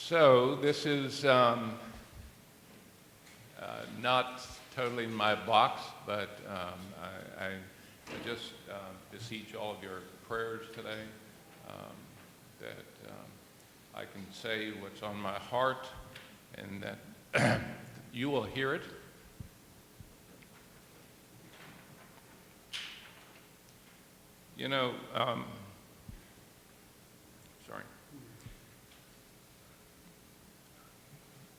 So this is not totally in my box, but I just beseech all of your prayers today that I can say what's on my heart and that you will hear it. You know,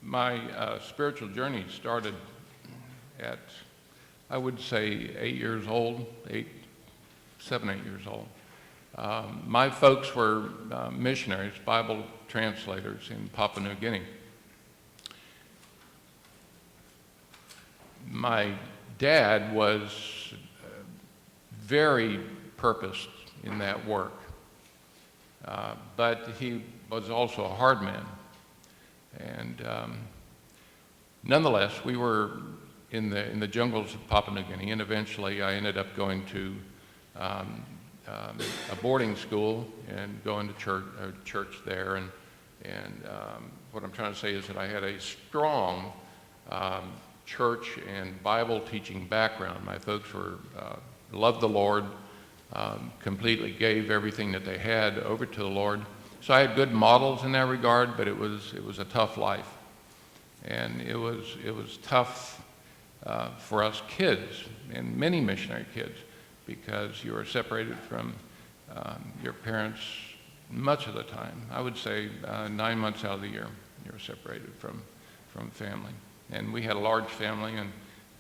my spiritual journey started at, I would say, 8 years old, 7, 8 years old. My folks were missionaries, Bible translators in Papua New Guinea. My dad was very purposed in that work, but he was also a hard man. And nonetheless, we were in the jungles of Papua New Guinea, and eventually I ended up going to a boarding school and going to church there. And what I'm trying to say is that I had a strong church and Bible teaching background. My folks loved the Lord, completely gave everything that they had over to the Lord. So I had good models in that regard, but it was a tough life, and it was tough for us kids and many missionary kids, because you are separated from your parents much of the time. I would say 9 months out of the year you're separated from family. And we had a large family,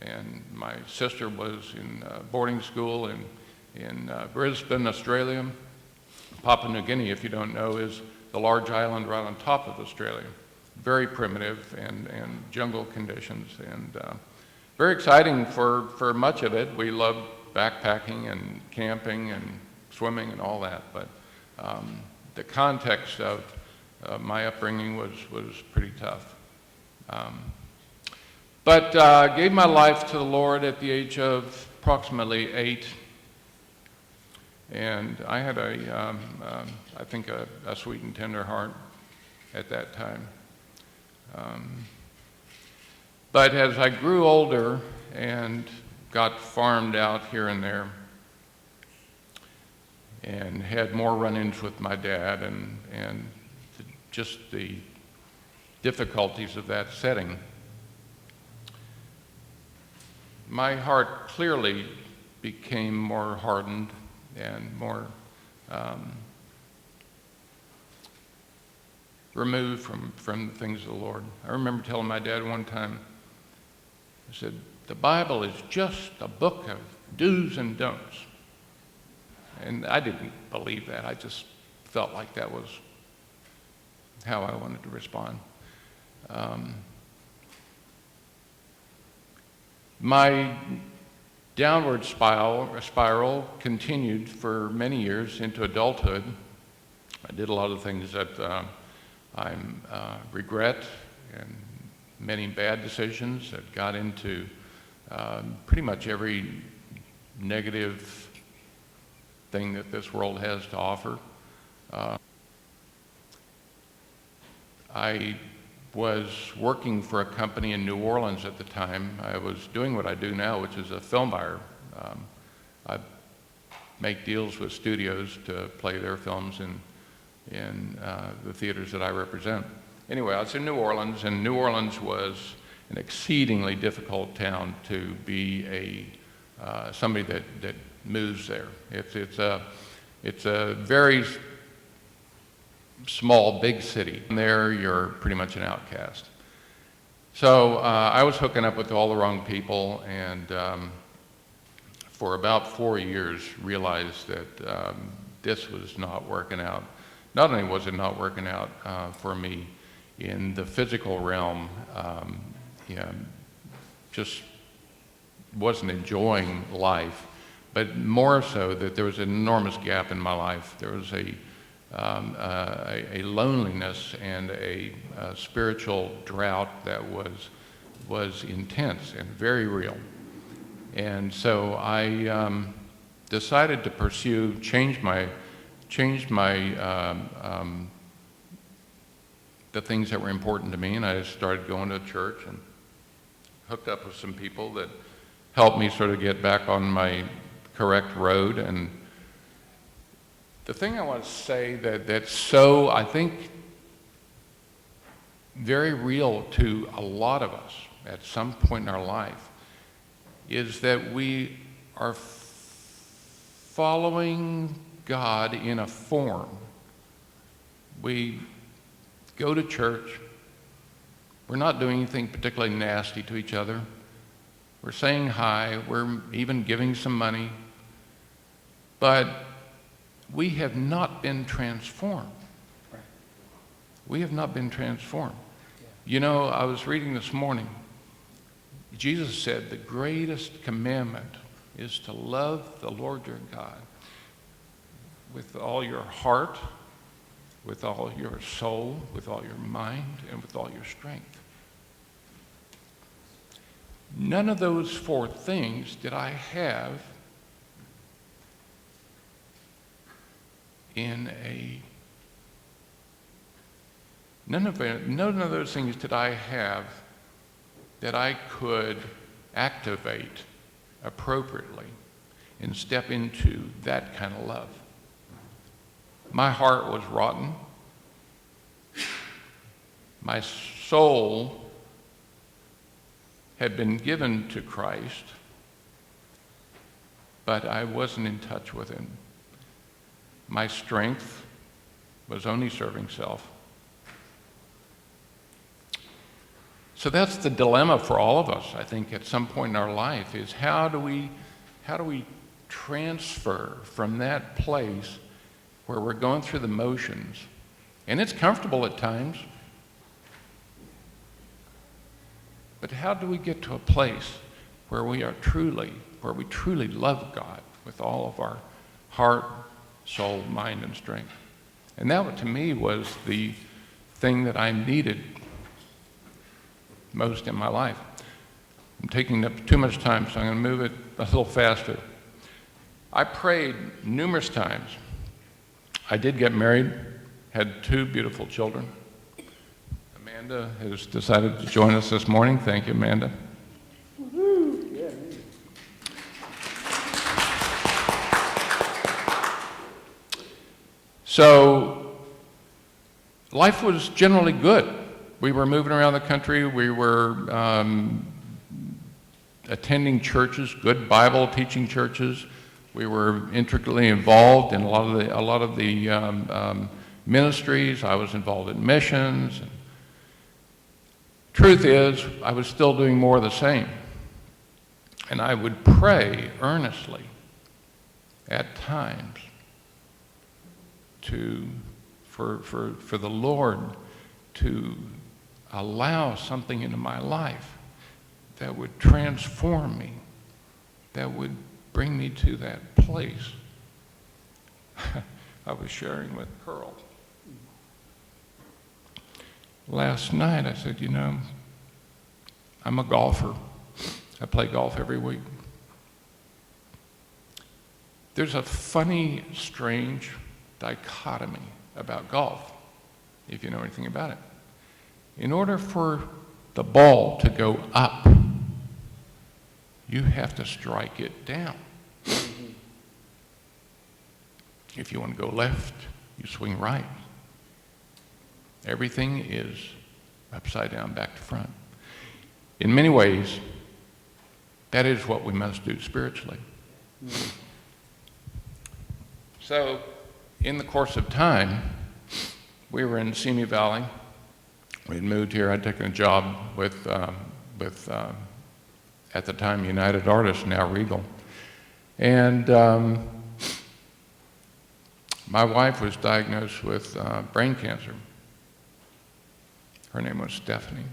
and my sister was in boarding school in Brisbane, Australia. Papua New Guinea, if you don't know, is the large island right on top of Australia. Very primitive and jungle conditions, and very exciting for much of it. We loved backpacking and camping and swimming and all that, but the context of my upbringing was pretty tough. But gave my life to the Lord at the age of approximately 8. And I had I think a sweet and tender heart at that time. But as I grew older and got farmed out here and there, and had more run-ins with my dad and just the difficulties of that setting, my heart clearly became more hardened and more removed from the things of the Lord. I remember telling my dad one time, I said, the Bible is just a book of do's and don'ts. And I didn't believe that. I just felt like that was how I wanted to respond. My downward spiral continued for many years into adulthood. I did a lot of things that I regret, and many bad decisions that got into pretty much every negative thing that this world has to offer. I was working for a company in New Orleans at the time. I was doing what I do now, which is a film buyer. I make deals with studios to play their films in the theaters that I represent. Anyway, I was in New Orleans, and New Orleans was an exceedingly difficult town to be somebody that moves there. It's a very small, big city. There, you're pretty much an outcast. So I was hooking up with all the wrong people, and for about 4 years realized that this was not working out. Not only was it not working out for me in the physical realm, just wasn't enjoying life, but more so that there was an enormous gap in my life. There was a loneliness and a spiritual drought that was intense and very real. And so I decided to the things that were important to me, and I started going to church and hooked up with some people that helped me sort of get back on my correct road. And the thing I want to say that's so, I think, very real to a lot of us at some point in our life is that we are following God in a form. We go to church. We're not doing anything particularly nasty to each other. We're saying hi. We're even giving some money. But we have not been transformed. We have not been transformed. You know, I was reading this morning, Jesus said the greatest commandment is to love the Lord your God with all your heart, with all your soul, with all your mind, and with all your strength. None of those four things did I have none of those things did I have that I could activate appropriately and step into that kind of love. My heart was rotten. My soul had been given to Christ, but I wasn't in touch with him. My strength was only serving self. So that's the dilemma for all of us, I think, at some point in our life, is how do we transfer from that place where we're going through the motions, and it's comfortable at times, but how do we get to a place where we truly love God with all of our heart, soul, mind, and strength? And that, to me, was the thing that I needed most in my life. I'm taking up too much time, so I'm going to move it a little faster. I prayed numerous times. I did get married, had 2 beautiful children. Amanda has decided to join us this morning. Thank you, Amanda. Woo-hoo. Yeah, So life was generally good. We were moving around the country. We were attending churches, good Bible teaching churches. We were intricately involved in a lot of the ministries. I was involved in missions. Truth is, I was still doing more of the same. And I would pray earnestly at times for the Lord to allow something into my life that would transform me, that would bring me to that place. I was sharing with Pearl. Last night I said, you know, I'm a golfer. I play golf every week. There's a funny, strange dichotomy about golf, if you know anything about it. In order for the ball to go up, you have to strike it down. If you want to go left, you swing right. Everything is upside down, back to front. In many ways, that is what we must do spiritually. So, in the course of time, we were in Simi Valley. We had moved here. I'd taken a job with at the time, United Artists, now Regal. And my wife was diagnosed with brain cancer. Her name was Stephanie.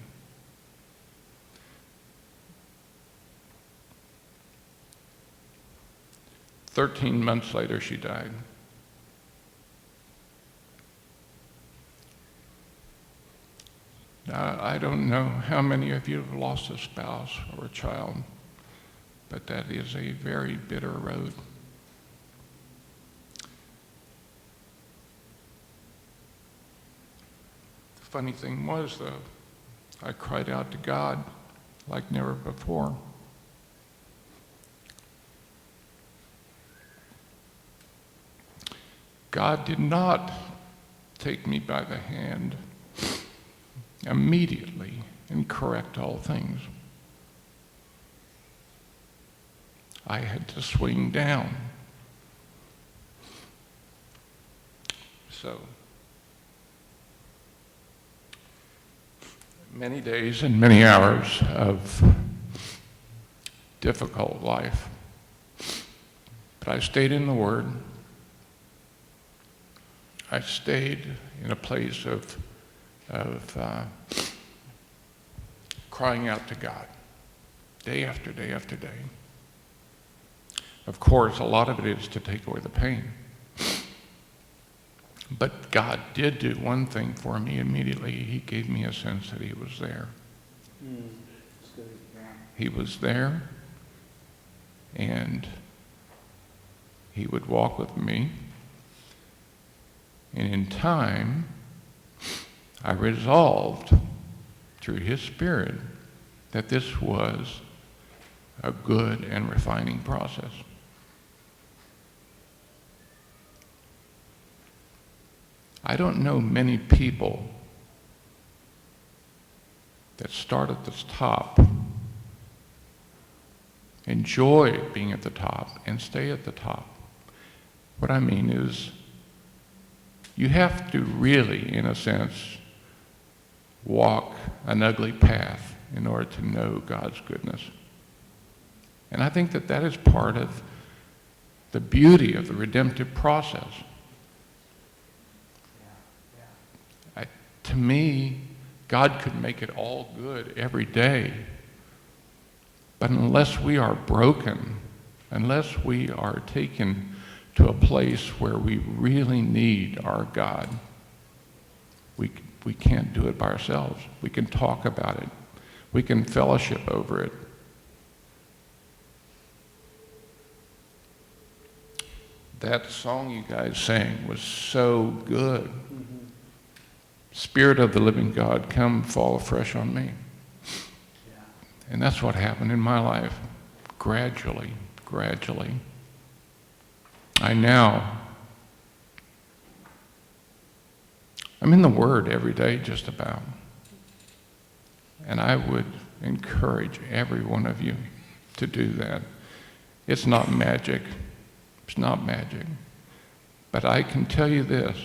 "13 months later, she died. Now, I don't know how many of you have lost a spouse or a child, but that is a very bitter road. funny thing was, though, I cried out to God like never before. God did not take me by the hand immediately and correct all things. I had to swing down. So, many days and many hours of difficult life. But I stayed in the Word. I stayed in a place of crying out to God, day after day after day. Of course, a lot of it is to take away the pain. But God did do one thing for me immediately. He gave me a sense that He was there. That's good. Yeah. He was there, and He would walk with me. And in time, I resolved through His Spirit that this was a good and refining process. I don't know many people that start at the top, enjoy being at the top, and stay at the top. What I mean is, you have to really, in a sense, walk an ugly path in order to know God's goodness. And I think that that is part of the beauty of the redemptive process. To me, God could make it all good every day. But unless we are broken, unless we are taken to a place where we really need our God, we can't do it by ourselves. We can talk about it. We can fellowship over it. That song you guys sang was so good. Spirit of the living God, come fall afresh on me. Yeah. And that's what happened in my life, gradually. I'm in the Word every day, just about. And I would encourage every one of you to do that. It's not magic. It's not magic. But I can tell you this,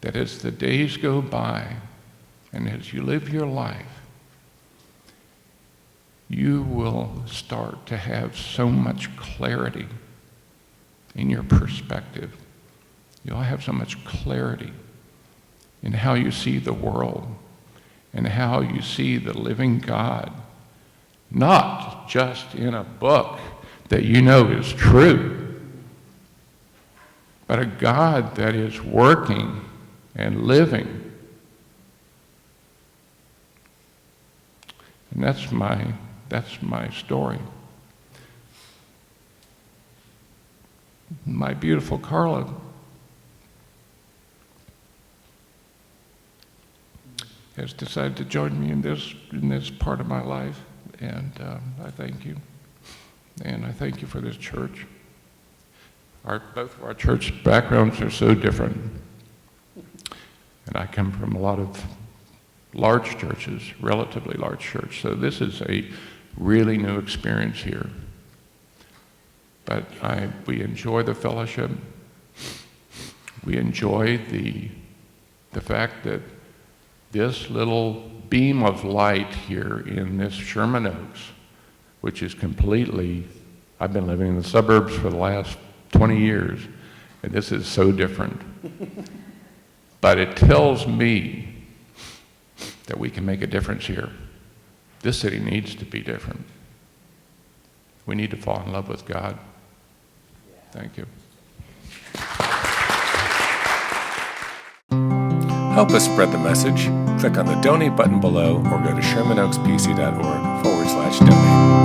that as the days go by and as you live your life, you will start to have so much clarity in your perspective. You'll have so much clarity in how you see the world and how you see the living God, not just in a book that you know is true, but a God that is working and living. And that's my story. My beautiful Carla has decided to join me in this part of my life, and I thank you. And I thank you for this church. Both of our church backgrounds are so different. And I come from a lot of large churches, relatively large church, so this is a really new experience here. But we enjoy the fellowship. We enjoy the fact that this little beam of light here in this Sherman Oaks, which is completely, I've been living in the suburbs for the last 20 years, and this is so different. But it tells me that we can make a difference here. This city needs to be different. We need to fall in love with God. Thank you. Help us spread the message. Click on the donate button below or go to shermanoakspc.org/donate.